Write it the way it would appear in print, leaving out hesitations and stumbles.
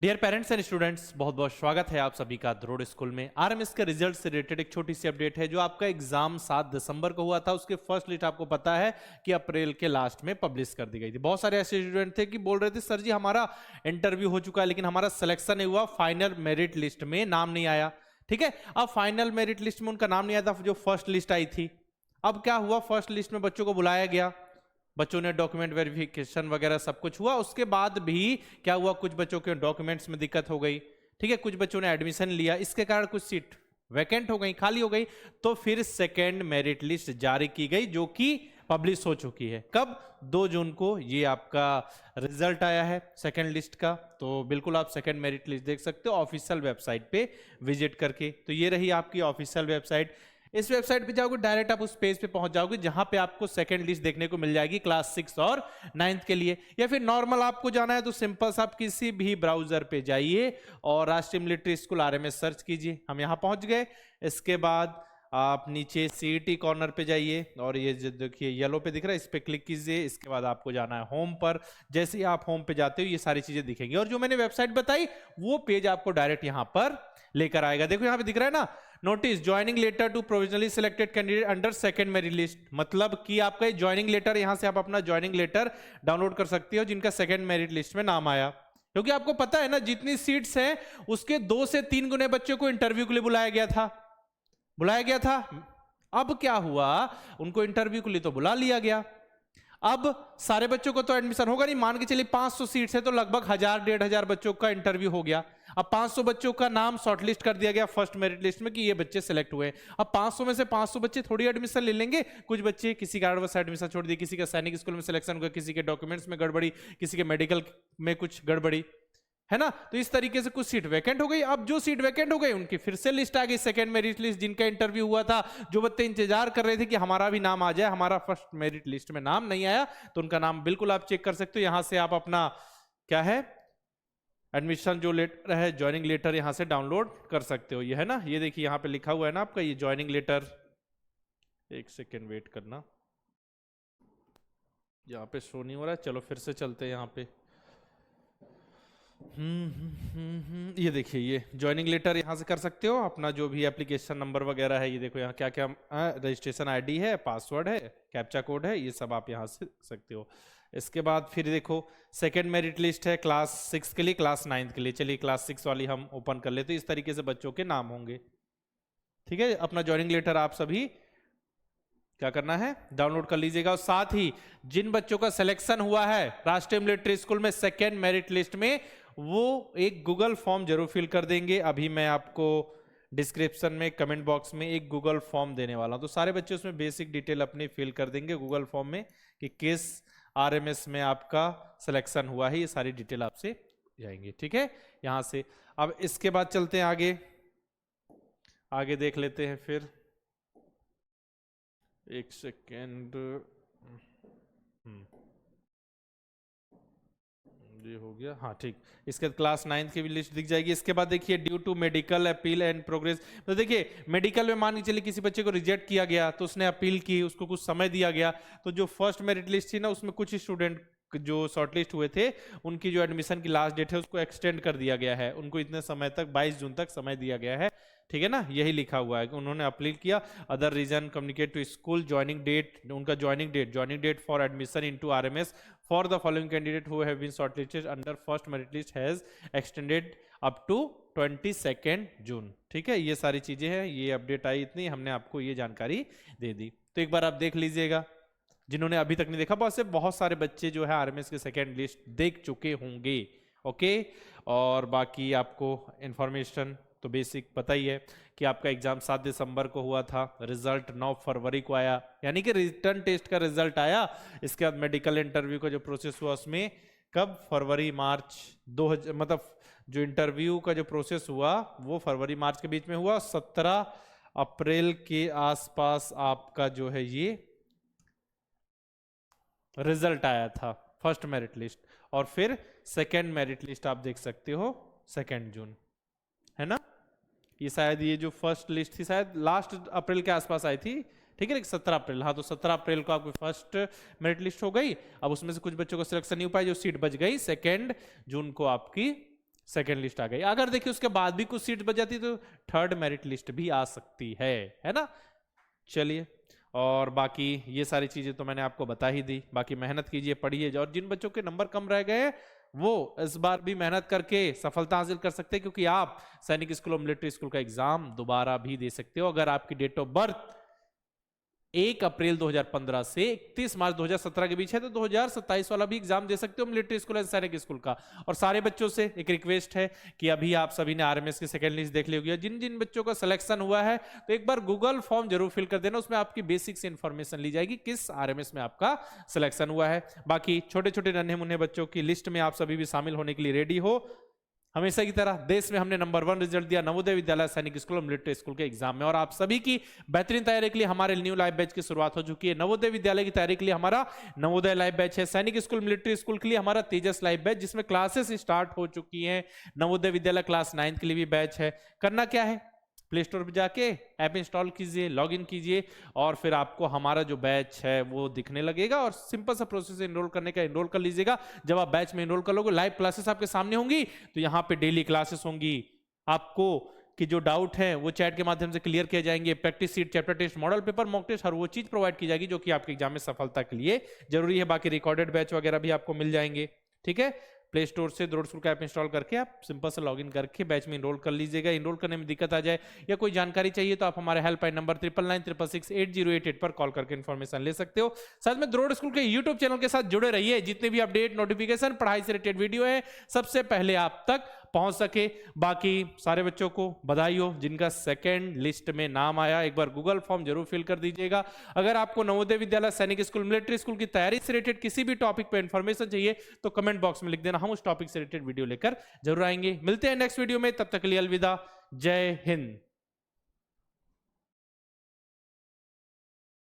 Dear parents and students, बहुत बहुत स्वागत है आप सभी का द्रोड़ स्कूल में। आरएमएस के रिजल्ट से रिलेटेड एक छोटी सी अपडेट है। जो आपका एग्जाम 7 दिसंबर को हुआ था, उसके फर्स्ट लिस्ट आपको पता है कि अप्रैल के लास्ट में पब्लिश कर दी गई थी। बहुत सारे ऐसे स्टूडेंट थे कि बोल रहे थे सर जी हमारा इंटरव्यू हो चुका है लेकिन हमारा सिलेक्शन नहीं हुआ, फाइनल मेरिट लिस्ट में नाम नहीं आया। ठीक है, अब फाइनल मेरिट लिस्ट में उनका नाम नहीं आया था, जो फर्स्ट लिस्ट आई थी। अब क्या हुआ, फर्स्ट लिस्ट में बच्चों को बुलाया गया, बच्चों ने डॉक्यूमेंट वेरिफिकेशन वगैरह सब कुछ हुआ। उसके बाद भी क्या हुआ, कुछ बच्चों के डॉक्यूमेंट्स में दिक्कत हो गई। ठीक है, कुछ बच्चों ने एडमिशन लिया, इसके कारण कुछ सीट वैकेंट हो गई, खाली हो गई। तो फिर सेकेंड मेरिट लिस्ट जारी की गई जो कि पब्लिश हो चुकी है। कब? 2 जून को ये आपका रिजल्ट आया है सेकेंड लिस्ट का। तो बिल्कुल आप सेकेंड मेरिट लिस्ट देख सकते हो ऑफिशियल वेबसाइट पे विजिट करके। तो ये रही आपकी ऑफिशियल वेबसाइट। इस वेबसाइट पे जाओगे, डायरेक्ट आप उस पेज पे पहुंच जाओगे जहां पे आपको सेकंड लिस्ट देखने को मिल जाएगी क्लास 6 और 9th के लिए। या फिर नॉर्मल आपको जाना है तो सिंपल सा आप किसी भी ब्राउजर पे जाइए और राष्ट्रीय मिलिट्री स्कूल आरएमएस सर्च कीजिए। हम यहां पहुंच गए। इसके बाद आप नीचे सीईटी कॉर्नर पे जाइए और ये जो देखिए येलो पे दिख रहा है, इस पे क्लिक कीजिए। इसके बाद आपको जाना है होम पर। जैसे ही आप होम पे जाते हो ये सारी चीजें दिखेंगी और जो मैंने वेबसाइट बताई वो पेज आपको डायरेक्ट यहां पर लेकर आएगा। देखो यहां पे दिख रहा है ना, notice joining letter to provisionally selected candidate under second merit list. मतलब कि आपका ज्वाइनिंग लेटर, यहां से आप अपना ज्वाइनिंग लेटर डाउनलोड कर सकते हो जिनका सेकंड मेरिट लिस्ट में नाम आया। क्योंकि आपको पता है ना, जितनी सीट्स हैं उसके 2 से 3 गुने बच्चों को इंटरव्यू के लिए बुलाया गया था। अब क्या हुआ, उनको इंटरव्यू के लिए तो बुला लिया गया। अब सारे बच्चों को तो एडमिशन होगा नहीं, मान के चलिए 500 सीट्स है तो लगभग 1000-1500 बच्चों का इंटरव्यू हो गया। अब 500 बच्चों का नाम शॉर्टलिस्ट कर दिया गया फर्स्ट मेरिट लिस्ट में कि ये बच्चे सिलेक्ट हुए। अब 500 में से 500 बच्चे थोड़ी एडमिशन ले लेंगे। कुछ बच्चे किसी कारणवश एडमिशन छोड़ दिए, किसी का सैनिक स्कूल में सिलेक्शन हुआ, किसी के डॉक्यूमेंट्स में गड़बड़ी, किसी के मेडिकल में कुछ गड़बड़ी, है ना। तो इस तरीके से कुछ सीट वैकेंट हो गई। अब जो सीट वैकेंट हो गई उनकी फिर से लिस्ट आ गई, सेकंड मेरिट लिस्ट। जिनका इंटरव्यू हुआ था, जो बच्चे इंतजार कर रहे थे कि हमारा भी नाम आ जाए, हमारा फर्स्ट मेरिट लिस्ट में नाम नहीं आया, तो उनका नाम बिल्कुल आप चेक कर सकते हो। यहां से आप अपना क्या है एडमिशन जो लेटर है, ज्वाइनिंग लेटर यहां से डाउनलोड कर सकते हो। ये है ना, ये देखिए यहां पे लिखा हुआ है ना आपका ये ज्वाइनिंग लेटर। एक सेकेंड वेट करना, यहाँ पे शो नहीं हो रहा है। चलो फिर से चलते हैं यहाँ पे। ये देखिए ये ज्वाइनिंग लेटर यहाँ से कर सकते हो। अपना जो भी एप्लीकेशन नंबर वगैरह है, ये देखो यहाँ क्या क्या रजिस्ट्रेशन आईडी है, पासवर्ड है, कैप्चा कोड है, ये सब आप यहाँ से सकते हो। इसके बाद फिर देखो सेकंड मेरिट लिस्ट है क्लास 6 के लिए, क्लास 9th के लिए। चलिए क्लास 6 वाली हम ओपन कर लेते हैं। इस तरीके से बच्चों के नाम होंगे। ठीक है, अपना ज्वाइनिंग लेटर आप सभी क्या करना है, डाउनलोड कर लीजिएगा। और साथ ही जिन बच्चों का सिलेक्शन हुआ है राष्ट्रीय मिलिट्री स्कूल में सेकेंड मेरिट लिस्ट में, वो एक गूगल फॉर्म जरूर फिल कर देंगे। अभी मैं आपको डिस्क्रिप्शन में कमेंट बॉक्स में एक गूगल फॉर्म देने वाला हूं, तो सारे बच्चे उसमें बेसिक डिटेल अपनी फिल कर देंगे गूगल फॉर्म में कि किस आरएमएस में आपका सिलेक्शन हुआ है। ये सारी डिटेल आपसे जाएंगे। ठीक है, यहां से अब इसके बाद चलते हैं आगे देख लेते हैं। फिर एक सेकेंड, ये हो गया, हाँ ठीक। इसके बाद क्लास 9th की भी लिस्ट दिख जाएगी। इसके बाद देखिए due to medical appeal and progress. तो देखिए मेडिकल में मान के चलिए किसी बच्चे को रिजेक्ट किया गया तो उसने अपील की, उसको कुछ समय दिया गया। तो जो फर्स्ट मेरिट लिस्ट थी ना, उसमें कुछ स्टूडेंट जो शॉर्टलिस्ट हुए थे उनकी जो एडमिशन की लास्ट डेट है उसको एक्सटेंड कर दिया गया है। उनको इतने समय तक 22 जून तक समय दिया गया है। ठीक है ना, यही लिखा हुआ है कि उन्होंने अपील किया। Other reason communicate to school joining date, उनका joining date for admission into RMS for the following candidate who have been shortlisted under first merit list has extended up to 22 June. ठीक है, ये सारी चीजें हैं, ये update आई इतनी, हमने आपको ये जानकारी दे दी। तो एक बार आप देख लीजिएगा, जिन्होंने अभी तक नहीं देखा, बहुत सारे बच्चे जो है आरएमएस के सेकेंड लिस्ट देख चुके होंगे। ओके, और बाकी आपको इंफॉर्मेशन तो बेसिक पता ही है कि आपका एग्जाम 7 दिसंबर को हुआ था, रिजल्ट 9 फरवरी को आया, यानी कि रिटर्न टेस्ट का रिजल्ट आया। इसके बाद मेडिकल इंटरव्यू का जो प्रोसेस हुआ उसमें कब, फरवरी मार्च 2000, मतलब जो इंटरव्यू का जो प्रोसेस हुआ वो फरवरी मार्च के बीच में हुआ। 17 अप्रैल के आसपास आपका जो है ये रिजल्ट आया था फर्स्ट मेरिट लिस्ट। और फिर सेकेंड मेरिट लिस्ट आप देख सकते हो 2 जून, है ना। ये शायद ये जो फर्स्ट लिस्ट थी शायद लास्ट अप्रैल के आसपास आई थी। ठीक है, 17 अप्रैल, हाँ, तो 17 अप्रैल को आपकी फर्स्ट मेरिट लिस्ट हो गई। अब उसमें से कुछ बच्चों को सिलेक्शन नहीं हो पाई, जो सीट बच गई 2 जून को आपकी सेकेंड लिस्ट आ गई। अगर देखिए उसके बाद भी कुछ सीट बच जाती तो थर्ड मेरिट लिस्ट भी आ सकती है ना। चलिए, और बाकी ये सारी चीजें तो मैंने आपको बता ही दी। बाकी मेहनत कीजिए, पढ़िए, और जिन बच्चों के नंबर कम रह गए वो इस बार भी मेहनत करके सफलता हासिल कर सकते हैं, क्योंकि आप सैनिक स्कूल और मिलिट्री स्कूल का एग्जाम दोबारा भी दे सकते हो अगर आपकी डेट ऑफ बर्थ 1 अप्रैल 2015 से 31 मार्च 2017 के बीच है, तो 2027 वाला भी एग्जाम दे सकते हो मिलिट्री स्कूल एंड सैनिक स्कूल का। और सारे बच्चों से एक रिक्वेस्ट है कि अभी आप सभी ने आरएमएस की सेकंड लिस्ट देख ली होगी, जिन जिन बच्चों का सिलेक्शन हुआ है तो एक बार गूगल फॉर्म जरूर फिल कर देना, उसमें आपकी बेसिक से इंफॉर्मेशन ली जाएगी किस आरएमएस में आपका सिलेक्शन हुआ है। बाकी छोटे छोटे नन्हे मुन्ने बच्चों की लिस्ट में आप सभी भी शामिल होने के लिए रेडी हो। हमेशा की तरह देश में हमने नंबर 1 रिजल्ट दिया नवोदय विद्यालय, सैनिक स्कूल और मिलिट्री स्कूल के एग्जाम में, और आप सभी की बेहतरीन तैयारी के लिए हमारे न्यू लाइव बैच की शुरुआत हो चुकी है। नवोदय विद्यालय की तैयारी के लिए हमारा नवोदय लाइव बैच है, सैनिक स्कूल मिलिट्री स्कूल के लिए हमारा तेजस लाइव बैच, जिसमें क्लासेस स्टार्ट हो चुकी हैं। नवोदय विद्यालय क्लास 9 के लिए भी बैच है। करना क्या है, प्ले स्टोर पर जाके ऐप इंस्टॉल कीजिए, लॉगिन कीजिए, और फिर आपको हमारा जो बैच है वो दिखने लगेगा, और सिंपल सा प्रोसेस इनरोल करने का इनरोल कर लीजिएगा। जब आप बैच में इनरोल कर लोगे, लाइव क्लासेस आपके सामने होंगी, तो यहाँ पे डेली क्लासेस होंगी। आपको कि जो डाउट है वो चैट के माध्यम से क्लियर किए जाएंगे। Practice sheet, chapter test, model paper, mock test, हर वो चीज प्रोवाइड की जाएगी जो कि आपके एग्जाम में सफलता के लिए जरूरी है। बाकी रिकॉर्डेड बैच वगैरह भी आपको मिल जाएंगे। ठीक है, प्ले स्टोर से द्रोड़ स्कूल का ऐप इंस्टॉल करके आप सिंपल से लॉगिन करके बैच में इनरोल कर लीजिएगा। इनरोल करने में दिक्कत आ जाए या कोई जानकारी चाहिए तो आप हमारे हेल्पलाइन नंबर 9996668088 पर कॉल करके इन्फॉर्मेशन ले सकते हो। साथ में द्रोड़ स्कूल के यूट्यूब चैनल के साथ जुड़े रहिए, जितने भी अपडेट, नोटिफिकेशन, पढ़ाई से रिलेटेड वीडियो है सबसे पहले आप तक पहुंच सके। बाकी सारे बच्चों को बधाई हो जिनका सेकेंड लिस्ट में नाम आया। एक बार गूगल फॉर्म जरूर फिल कर दीजिएगा। अगर आपको नवोदय विद्यालय, सैनिक स्कूल, मिलिट्री स्कूल की तैयारी से रिलेटेड किसी भी टॉपिक पे इंफॉर्मेशन चाहिए तो कमेंट बॉक्स में लिख देना, हम उस टॉपिक से रिलेटेड वीडियो लेकर जरूर आएंगे। मिलते हैं नेक्स्ट वीडियो में, तब तक के लिए अलविदा, जय हिंद।